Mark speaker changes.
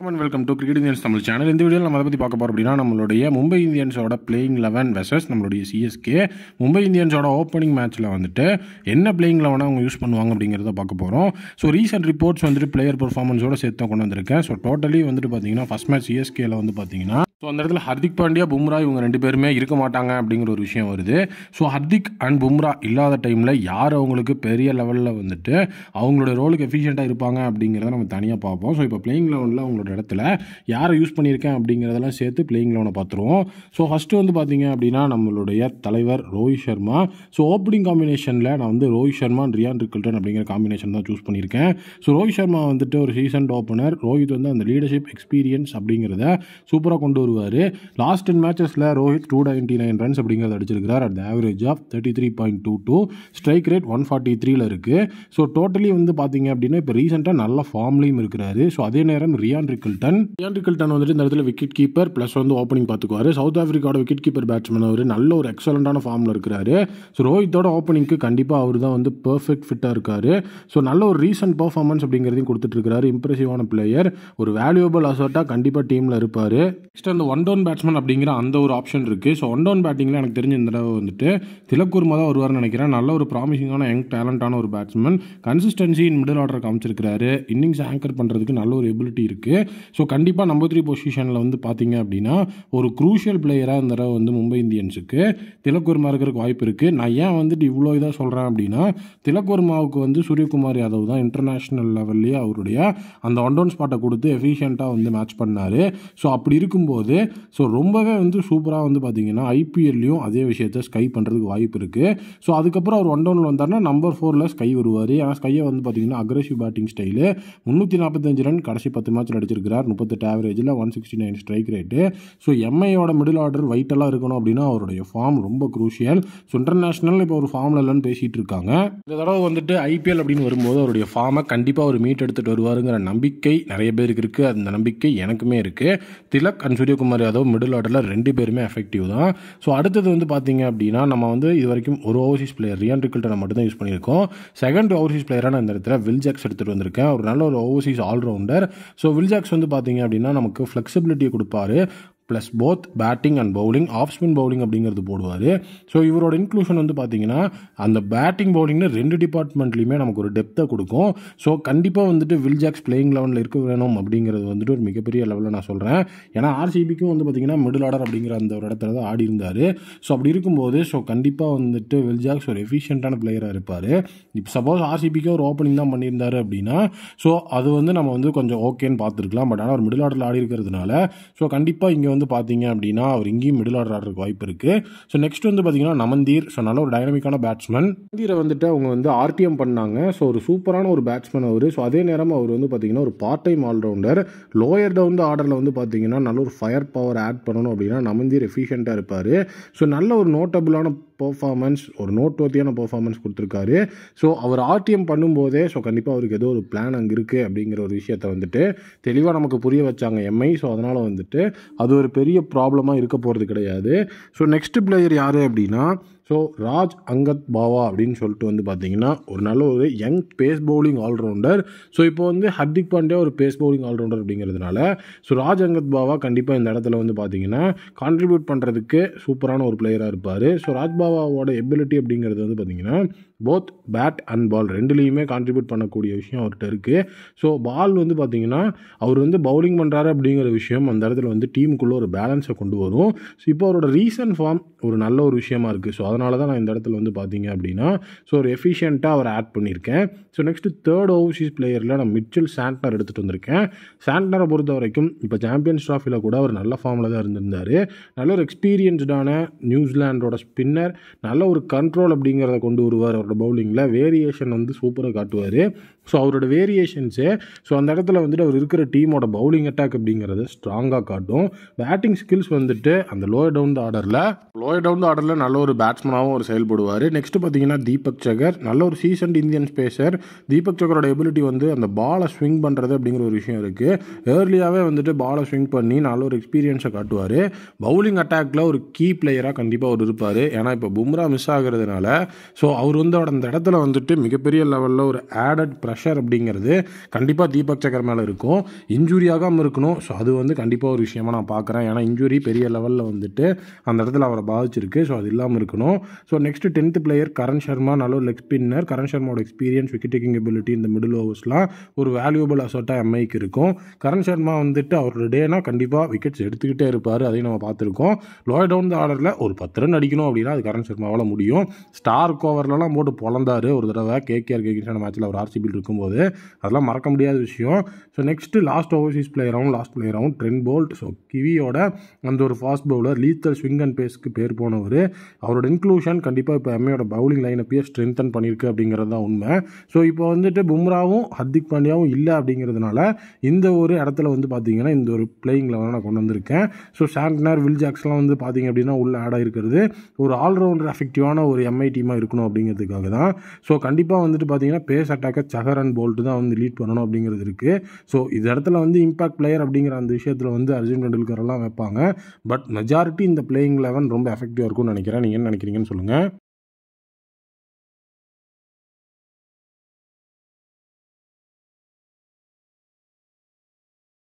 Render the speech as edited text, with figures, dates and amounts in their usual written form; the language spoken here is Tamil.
Speaker 1: Welcome to cricket Indians Tamil channel. இந்த வீடியோவில் நம்ம அதை பற்றி பார்க்க போகிறோம் அப்படின்னா நம்மளுடைய மும்பை இந்தியன்ஸோட பிளேயிங் 11 வெர்சஸ் நம்மளுடைய சிஎஸ்கே. மும்பை இந்தியன்ஸோட ஓப்பனிங் மேட்ச்சில் வந்துட்டு என்ன பிளேயிங் 11 அவங்க யூஸ் பண்ணுவாங்க அப்படிங்கிறத பார்க்க போகிறோம். ஸோ ரீசெண்ட் ரிப்போர்ட்ஸ் வந்துட்டு பிளேயர் பெர்ஃபார்மன்ஸோட சேர்த்து கொண்டு வந்திருக்கேன். ஸோ டோட்டலி வந்துட்டு பார்த்தீங்கன்னா ஃபர்ஸ்ட் மேட்ச் சிஎஸ்கேல வந்து பார்த்தீங்கன்னா ஸோ அந்த இடத்துல ஹர்திக் பாண்டியா, பும்ரா இவங்க ரெண்டு பேருமே இருக்க மாட்டாங்க அப்படிங்கிற ஒரு விஷயம் வருது. ஸோ ஹர்திக் அண்ட் பும்ரா இல்லாத டைமில் யார் அவங்களுக்கு பெரிய லெவலில் வந்துட்டு அவங்களோட ரோலுக்கு எஃபிஷியண்ட்டாக இருப்பாங்க அப்படிங்கிறத நம்ம தனியாக பார்ப்போம். ஸோ இப்போ பிளேயிங் 11ல் அவங்களோட இடத்துல யாரை யூஸ் பண்ணியிருக்கேன் அப்படிங்கிறதெல்லாம் சேர்த்து பிளேயிங் 11 பார்த்துருவோம். ஸோ ஃபஸ்ட்டு வந்து பார்த்தீங்க அப்படின்னா நம்மளுடைய தலைவர் ரோஹித் சர்மா. ஸோ ஓப்பனிங் காம்பினேஷனில் நான் வந்து Rohit Sharma and Ryan Rickelton அப்படிங்கிற காம்பினேஷன் தான் சூஸ் பண்ணியிருக்கேன். ஸோ ரோஹித் சர்மா வந்துட்டு ஒரு சீசன்ட் ஓப்பனர். ரோஹித் வந்து அந்த லீடர்ஷிப் எக்ஸ்பீரியன்ஸ் அப்படிங்கிறத சூப்பராக கொண்டு வருவார். லாஸ்ட் 10 மேட்சஸில் ரோஹித் 299 ரன்ஸ் அப்படிங்கிறத அடிச்சிருக்கிறார். At average of 33.22, strike rate 143 இருக்குது. ஸோ டோட்டலி வந்து பார்த்தீங்க அப்படின்னா இப்போ ரீசெண்டாக நல்ல ஃபார்ம்லையும் இருக்கிறாரு. ஸோ அதே நேரம் ரியான் ரிக்கில்டன் வந்துட்டு இந்த இடத்துல விக்கெட் கீப்பர் ப்ளஸ் வந்து ஓப்பனிங் பார்த்துக்குவார். சவுத் ஆஃப்ரிக்காவோட விக்கெட் கீப்பர் பேட்ஸ்மேன் அவர் நல்ல ஒரு எக்ஸலண்டான ஃபார்மில் இருக்கிறாரு. ஸோ ரோஹித்தோட ஓப்பனிங்க்கு கண்டிப்பாக அவர் தான் வந்து பெர்ஃபெக்ட் ஃபிட்டாக இருக்காரு. ஸோ நல்ல ஒரு ரீசன்ட் பர்ஃபார்மன்ஸ் அப்படிங்கிறதையும் கொடுத்துட்டு இருக்காரு. இம்ப்ரெசிவான பிளேயர், ஒரு வேல்யூபிள் அசர்ட்டாக கண்டிப்பாக டீமில் இருப்பார். நெக்ஸ்ட் அந்த ஒன் டவுன் பேட்ஸ்மேன் அப்படிங்கிற அந்த ஒரு ஆப்ஷன் இருக்குது. ஸோ ஒன் டவுன் பேட்டிங்கில் எனக்கு தெரிஞ்ச இந்த தடவை வந்துட்டு திலக் வர்மா தான் வருவார்னு நினைக்கிறேன். நல்ல ஒரு ப்ராமிசிங்கான யங் டேலண்டான ஒரு batsman. Consistency in middle order காமிச்சிருக்கிறாரு. இன்னிங்ஸ் ஆங்கர் பண்ணுறதுக்கு நல்ல ஒரு எபிலிட்டி இருக்குது. ஸோ கண்டிப்பாக நம்பர் 3 பொசிஷனில் வந்து பார்த்தீங்க அப்படின்னா ஒரு க்ரூஷியல் பிளேயராக இந்த தடவை வந்து மும்பை இந்தியன்ஸுக்கு திலக் வர்மா இருக்கிறதுக்கு வாய்ப்பு இருக்குது. நான் ஏன் வந்துட்டு இவ்வளோ இதாக சொல்கிறேன் அப்படின்னா திலக் வர்மாவுக்கு வந்து சூரியகுமார் யாதவ் தான் இன்டர்நேஷ்னல் லெவல்லேயே அவருடைய அந்த ஒன் டவுன் ஸ்பாட்டை கொடுத்து எஃபிஷியண்ட்டாக வந்து மேட்ச் பண்ணார். ஸோ அப்படி இருக்கும்போது ஸோ ரொம்பவே வந்து சூப்பராக வந்து பார்த்தீங்கன்னா ஐபிஎல்லையும் அதே விஷயத்தை ஸ்கை பண்ணுறதுக்கு வாய்ப்பு இருக்குது. ஸோ அதுக்கப்புறம் அவர் ஒன் டவுனில் வந்தார்னா நம்பர் 4ல் ஸ்கை வருவார். ஏன்னா ஸ்கையை வந்து பார்த்தீங்கன்னா அக்ரெசிவ் பேட்டிங் ஸ்டைலு. 345 ரன் கடைசி 10 மேட்ச்சில் அடிச்சிருக்கிறார். 38 ஆவரேஜில் 169 ஸ்ட்ரைக் ரேட்டு. ஸோ எம்ஐயோட மிடில் ஆர்டர் வைட்டெல்லாம் இருக்கணும் அப்படின்னா அவருடைய ஃபார்ம் ரொம்ப குரூஷியல். ஸோ இன்டர்நேஷனல் இப்போ ஒரு ஃபார்மில் இல்லைன்னு பேசிகிட்டு இருக்காங்க. இந்த தடவை வந்துட்டு ஐபிஎல் அப்படின்னு வரும்போது அவருடைய ஃபார்மை கண்டிப்பாக ஒரு மீட் எடுத்துகிட்டு வருவாருங்கிற நம்பிக்கை நிறைய பேருக்கு இருக்குது. அந்த நம்பிக்கை எனக்குமே இருக்குது. திலக் அண்ட் சூரியகுமார் யாதவ் மிடில் ஆர்டரில் ரெண்டு பேருமே எஃபெக்டிவ் தான். ஸோ அடுத்தது வந்து பார்த்தீங்க அப்படின்னா நம்ம வந்து இது வரைக்கும் ஒரு ஓவர்சீஸ் பிளேயர் ரியான் ரிக்கில்டனை மட்டும் தான் யூஸ் பண்ணியிருக்கோம். செகண்ட் ஓவர்சீஸ் பிளேயரான இந்த இடத்துல வில் ஜாக்ஸ் எடுத்துகிட்டு வந்திருக்கேன். ஒரு நல்ல ஒரு overseas allrounder. So Will Jacks வந்து பார்த்தீங்க அப்படின்னா நமக்கு ஃப்ளெக்சிபிலிட்டியை கொடுப்பாரு. Plus both batting and bowling, off spin bowling அப்படிங்கிறது போடுவார். ஸோ இவரோட இன்க்ளூஷன் வந்து பார்த்தீங்கன்னா அந்த பேட்டிங் பவுலிங்னு ரெண்டு டிபார்ட்மெண்ட்லையுமே நமக்கு ஒரு டெப்த்தை கொடுக்கும். ஸோ கண்டிப்பாக வந்துட்டு வில் ஜாக்ஸ் பிளேயிங் 11ல் இருக்க வேணும் அப்படிங்கிறது வந்துட்டு ஒரு மிகப்பெரிய லெவலில் நான் சொல்கிறேன். ஏன்னா ஆர்சிபிக்கும் வந்து பார்த்தீங்கன்னா மிடில் ஆர்டர் அப்படிங்கிற அந்த ஒரு இடத்துல தான் ஆடி இருந்தார். ஸோ அப்படி இருக்கும்போது ஸோ கண்டிப்பாக வந்துட்டு வில் ஜாக்ஸ் ஒரு எஃபிஷியண்ட்டான பிளேயராக இருப்பார். இப்போ சப்போஸ் ஆர்சிபிக்கு ஒரு ஓப்பனிங் தான் பண்ணியிருந்தாரு அப்படின்னா ஸோ அது வந்து நம்ம வந்து கொஞ்சம் ஓகேன்னு பார்த்துருக்கலாம். பட் ஆனால் ஒரு மிடில் ஆர்டரில் ஆடி இருக்கிறதுனால ஸோ கண்டிப்பாக இங்கே வந்து பார்த்தீங்க அப்படின்னா அவர் இங்கேயும் மிடில் ஆர்டர் ஆடுறதுக்கு வாய்ப்பு இருக்குது. ஸோ நெக்ஸ்ட் வந்து பார்த்தீங்கன்னா நமந்தீர். ஸோ நல்ல ஒரு டைனமிக்கான பேட்ஸ்மேன். நமந்தீரை வந்துட்டு அவங்க வந்து ஆர்டிஎம் பண்ணாங்க. ஸோ ஒரு சூப்பரான ஒரு பேட்ஸ்மேன் அவர். ஸோ அதே நேரம் அவர் வந்து பார்த்தீங்கன்னா ஒரு part time allrounder. Lower down ஆர்டரில் வந்து பார்த்தீங்கன்னா நல்ல ஒரு ஃபயர் பவர் ஆட் பண்ணணும் அப்படின்னா நமந்தீர் எஃபிஷியண்ட்டாக இருப்பார். ஸோ நல்ல ஒரு நோட்டபுளான பர்ஃபார்மன்ஸ், ஒரு நோட்வர்த்தியான பர்ஃபார்மன்ஸ் கொடுத்துருக்காரு. ஸோ அவர் ஆர்டிஎம் பண்ணும்போதே ஸோ கண்டிப்பாக அவருக்கு ஏதோ ஒரு பிளான் அங்கே இருக்குது அப்படிங்கிற ஒரு விஷயத்தை வந்துட்டு தெளிவாக நமக்கு புரிய வச்சாங்க எம்ஐ. ஸோ அதனால் வந்துட்டு அது ஒரு பெரிய ப்ராப்ளமாக இருக்க போகிறது கிடையாது. ஸோ நெக்ஸ்ட் பிளேயர் யார் அப்படின்னா ஸோ ராஜ் அங்கத் பாவா அப்படின்னு சொல்லிட்டு வந்து பார்த்தீங்கன்னா ஒரு நல்ல ஒரு young pace bowling allrounder. So இப்போ வந்து ஹர்திக் பாண்டியா ஒரு பேஸ் பவுலிங் ஆல்ரவுண்டர் அப்படிங்கிறதுனால ஸோ ராஜ் அங்கத் பாவா கண்டிப்பாக இந்த இடத்துல வந்து பார்த்தீங்கன்னா கான்ட்ரிபியூட் பண்ணுறதுக்கு சூப்பரான ஒரு பிளேயராக இருப்பார். ஸோ ராஜ் பாவாவோட எபிலிட்டி அப்படிங்கிறது வந்து பார்த்தீங்கன்னா போத் பேட் அண்ட் பால் ரெண்டுலேயுமே கான்ட்ரிபியூட் பண்ணக்கூடிய விஷயம் அவர்கிட்ட இருக்குது. ஸோ பால் வந்து பார்த்தீங்கன்னா அவர் வந்து பவுலிங் பண்ணுறாரு அப்படிங்கிற விஷயம் அந்த இடத்துல வந்து டீமுக்குள்ளே ஒரு பேலன்ஸை கொண்டு வரும். ஸோ இப்போ அவரோட ரீசன்ட் ஃபார்ம் ஒரு நல்ல ஒரு விஷயமா இருக்குது. ஸோ அதனால தான் நான் இந்த இடத்துல வந்து பார்த்தீங்க அப்படின்னா ஸோ ஒரு எஃபிஷியண்ட்டாக அவர் ஆட் பண்ணியிருக்கேன். ஸோ நெக்ஸ்ட்டு தேர்ட் ஓவர்சீஸ் பிளேயரில் நான் மிச்சல் சாண்ட்னர் எடுத்துகிட்டு வந்திருக்கேன். சாண்ட்னரை பொறுத்த வரைக்கும் இப்போ சாம்பியன்ஸ் ட்ராஃபியில் கூட அவர் நல்ல ஃபார்மில் தான் இருந்திருந்தார். நல்ல ஒரு எக்ஸ்பீரியன்ஸ்டான நியூசிலாண்டோட ஸ்பின்னர். நல்ல ஒரு கண்ட்ரோல் அப்படிங்கிறத கொண்டு வருவார். அவரோட பவுலிங்கில் வேரியேஷன் வந்து சூப்பராக காட்டுவார். ஸோ அவரோட வேரியேஷன்ஸு ஸோ அந்த இடத்துல வந்துட்டு அவர் இருக்கிற டீமோட பவுலிங் அட்டாக் அப்படிங்கிறத ஸ்ட்ராங்காக காட்டும். பேட்டிங் ஸ்கில்ஸ் வந்துட்டு அந்த லோயர் டவுன் ஆர்டரில் நல்ல ஒரு பேட்ஸ்மனாகவும் அவர் செயல்படுவார். நெக்ஸ்ட் பார்த்தீங்கன்னா தீபக் சகர், நல்ல ஒரு சீசன்ட் இந்தியன் ஸ்பேசர். தீபக் சகரோட எபிலிட்டி வந்து அந்த பாலை ஸ்விங் பண்ணுறது அப்படிங்கிற ஒரு விஷயம் இருக்குது. ஏர்லியாகவே வந்துட்டு பாலை ஸ்விங் பண்ணி நல்ல ஒரு எக்ஸ்பீரியன்ஸை காட்டுவார். பவுலிங் அட்டாக்ல ஒரு கீ பிளேயராக கண்டிப்பாக அவர் இருப்பார். ஏன்னா இப்போ பும்ரா மிஸ் ஆகிறதுனால ஸோ அவர் வந்து அந்த இடத்துல வந்துட்டு மிகப்பெரிய லெவலில் ஒரு ஆடட் ப்ரெஷர் அப்படிங்கிறது கண்டிப்பாக தீபக் சகர் மேலே இருக்கும். இன்ஜுரி ஆகாமல் இருக்கணும். ஸோ அது வந்து கண்டிப்பாக ஒரு விஷயமா நான் பார்க்குறேன். ஏன்னா இன்ஜுரி பெரிய லெவலில் வந்துட்டு அந்த இடத்துல அவரை பாதிச்சிருக்கு. ஸோ அது இல்லாமல் இருக்கணும். So next 10th player Karan Sharma, நல்ல ஒரு லெக் ஸ்பின்னர். கரண் சர்மாவோட எக்ஸ்பீரியன்ஸ், விக்கெட் டேக்கிங் எபிலிட்டி, இந்த மிடில் ஓவர்ஸ்லாம் ஒரு வேல்யூபிள் அசட்டாக எம்ஐக்கு இருக்கும். கரண் சர்மா வந்துட்டு அவரோட டேனா கண்டிப்பாக விக்கெட்ஸ் எடுத்துக்கிட்டே இருப்பார். அதையும் நம்ம பார்த்துருக்கோம். லோயர் டவுன் த ஆர்டரில் ஒரு 10 ரன் அடிக்கணும் அப்படின்னா அது கரண் சர்மாவால் முடியும். ஸ்டார்க் ஓவர்லலாம் போட்டு பொழந்தார் ஒரு தடவை கேகேஆர் மேட்ச்சில் அவர் ஆர்சிபியில் இருக்கும்போது. அதெல்லாம் மறக்க முடியாத விஷயம். ஸோ நெக்ஸ்ட் லாஸ்ட் ஓவர்சீஸ் பிளேயராகவும் ட்ரெண்ட் போல்ட். ஸோ கிவியோட அந்த ஒரு fast bowler, lethal swing and பேஸ்க்கு பேர் போனவர். அவரோட இன்க்ளூஷன் கண்டிப்பாக இப்போ எம்ஐயோட பவுலிங் லைனப்பையே ஸ்ட்ரென்தன் பண்ணியிருக்கு அப்படிங்கிறது தான் உண்மை. ஸோ இப்போ வந்துட்டு பும்ராவும் ஹர்திக் பாண்டியாவும் இல்லை அப்படிங்கிறதுனால இந்த ஒரு இடத்துல வந்து பார்த்தீங்கன்னா இந்த ஒரு பிளேயிங் லெவலில் நான் கொண்டு வந்திருக்கேன். ஸோ சாண்ட்னர், வில் ஜாக்ஸ்லாம் வந்து பார்த்தீங்க அப்படின்னா உள்ள ஆட் ஆகிருக்கிறது ஒரு ஆல்ரவுண்டர் எஃபெக்டிவான ஒரு எம்ஐ டீமாக இருக்கணும் அப்படிங்கிறதுக்காக தான். ஸோ கண்டிப்பாக வந்துட்டு பார்த்தீங்கன்னா pace attacker Chahar and Boult தான் வந்து லீட் பண்ணணும் அப்படிங்கிறது இருக்குது. ஸோ இந்த இடத்துல வந்து இம்பாக்ட் பிளேயர் அப்படிங்கிற அந்த விஷயத்தில் வந்து அர்ஜுன் டெண்டுல்கர் எல்லாம் வைப்பாங்க. பட் மெஜாரிட்டி இந்த பிளேயிங் 11 ரொம்ப எஃபெக்டிவாக இருக்கும்னு நினைக்கிறேன். நீங்கள் என்ன நினைக்கிறீங்கன்னு சொல்லுங்கள்.